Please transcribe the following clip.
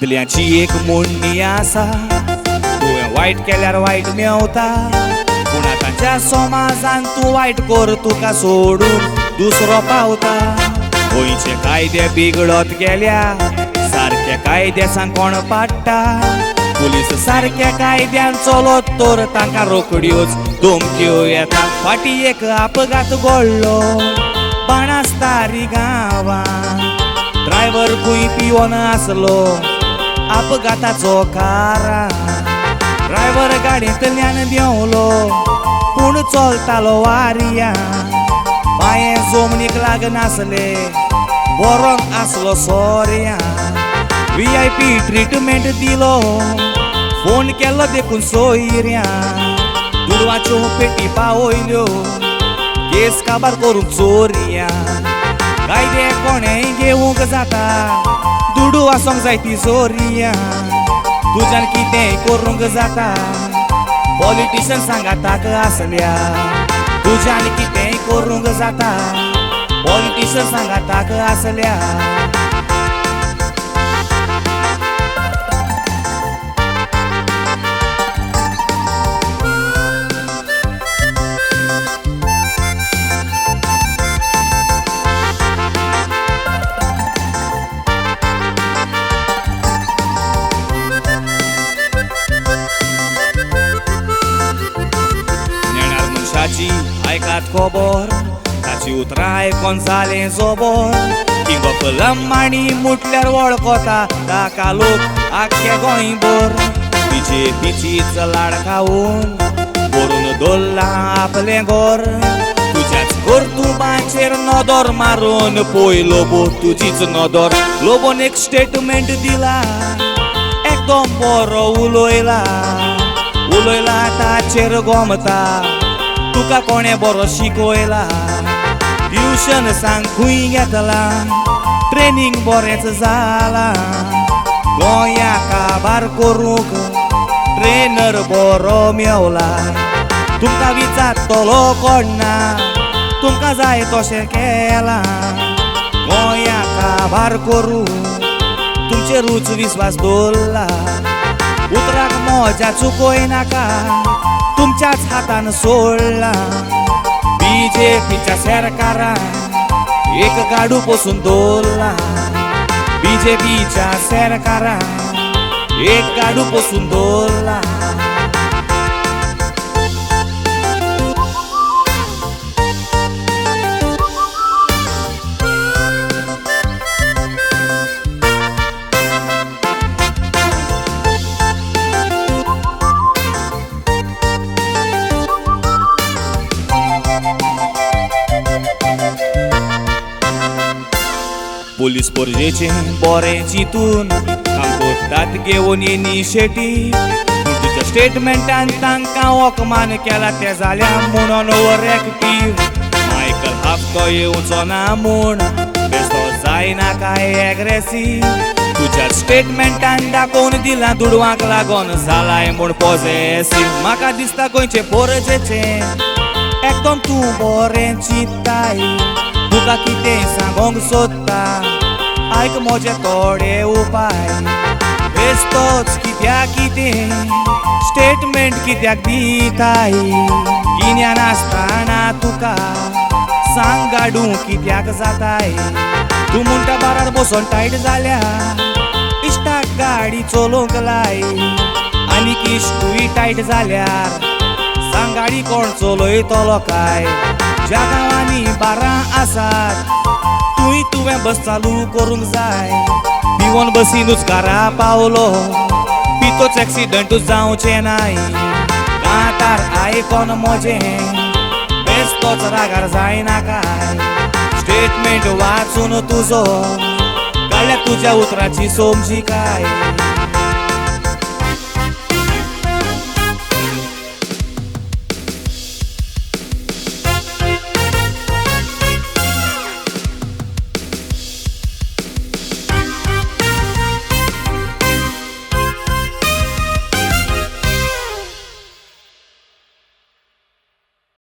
आदल्याची एक मोडणी आसा, तुवें वायट केल्यार वायट मेवता. पूण आतांच्या समाजान तूं वायट कर तुका सोडून दुसरो पावता. गोंयचे कायदे बिगडत गेल्या, सारके कायदे सांग कोण पाडटा. पुलीस सारक्या कायद्यान चलत तर तांकां रोखड्योच धमक्यो येता. फाटीं एक अपघात घडलो बाणास्तारी गांवांत. ड्रायव्हर खंय पिवन आसलो अपघाताचो कारण. ड्रायव्हर गाडयेंतल्यान देंवलो पूण चलतालो वाऱ्यान. पांये जमनीक लागनासले बरोंक आसलो सोऱ्यान. VIP ट्रीटमेंट दिलो, फोन केलो देखून सोयऱ्यान. दुडवाच्यो पेटी पावयल्यो, केस काबार करूंक चोरयान. कायदे कोणेय घेवंक जाता, दुडू आसोंक जाय ती चोरयान. तुज्यान कितेंय करूंक जाता, पॉलिटिशियन सांगाताक आसल्या. तुज्यान कितेंय करूंक जाता, पॉलिटिशियन सांगाताक आसल्या. आयकात खबर, ताची उतरां आयकोन जालें जोबोर. किंग ऑफ लम्माणी म्हटल्यार वळखता ताका लोक आख्या गोंयभर. BJPचीच लाड खावून भरून दवरलां आपलें घर. तुज्याच कर्तुबाचेर नदर मारून पळय लोबो तुजीच नदर. लोबोन एक स्टेटमेंट दिला, एकदम बरो उलयला. उलयला ताचेर गोमता, तुका कोणे बरो शिकयला. ट्युशन सांग खंय घेतला, ट्रेनींग बरेंच जाला. गोंया काबार करूंक ट्रेनर बरो मेवला. तुमकां विचारतलो कोण ना, तुमकां जाय तशें केलां. गोंया काबार करूंक तुमचेरूच विस्वास दवरला. उतराक मजा चुकोय नाका, तुमच्याच हातान सोडला. BJPच्या सरकारान एक गाडू पोसून दवरला. BJPच्या सरकारान एक गाडू पोसून दवरला. पुलीस पोरजेचे बरें चिंतून काम करतात घेवन इनिशिएटीव. पूण तुज्या स्टेटमेंटान तांकां वखमान केला तें जाल्या म्हणून ओवर एक्टीव. मायकल हाफतो येवचो ना म्हूण बेस्तो जायना काय एग्रेसीव. तुज्या स्टेटमेंटान दाखोवन दिला दुडवांक लागोन जालाय म्हूण पॉझेसीव. म्हाका दिसता गोंयचे पोरजेचे एकदम तूं बरें चिंत्ताय. तुका कितें सांगोंक सोदता, आयक म्हजे थोडे उपाय. बेस्तोच कित्याक कितें स्टेटमेंट कित्याक दिताय. गिन्यान आसतना तुका सांग गाडू कित्याक जाताय. तूं म्हणटा बारार बसून टायट जाल्या, इश्टाक गाडी चलोवंक लाय. आनीक इश्टूय टायट जाल्यार सांग गाडी कोण चलयतलो काय. ज्या गांवांनी बारां आसात थंय तुवें बस चालू करूंक जाय. पिवोन बसीनूच घरा पावलो, पितोच एक्सिडंटूच जावचें नाय. कांतार आयकोन म्हजें बेस्तोच रागार जायना काय. स्टेटमेंट वाचून तुजो काडल्या तुज्या उतराची सोमजी काय.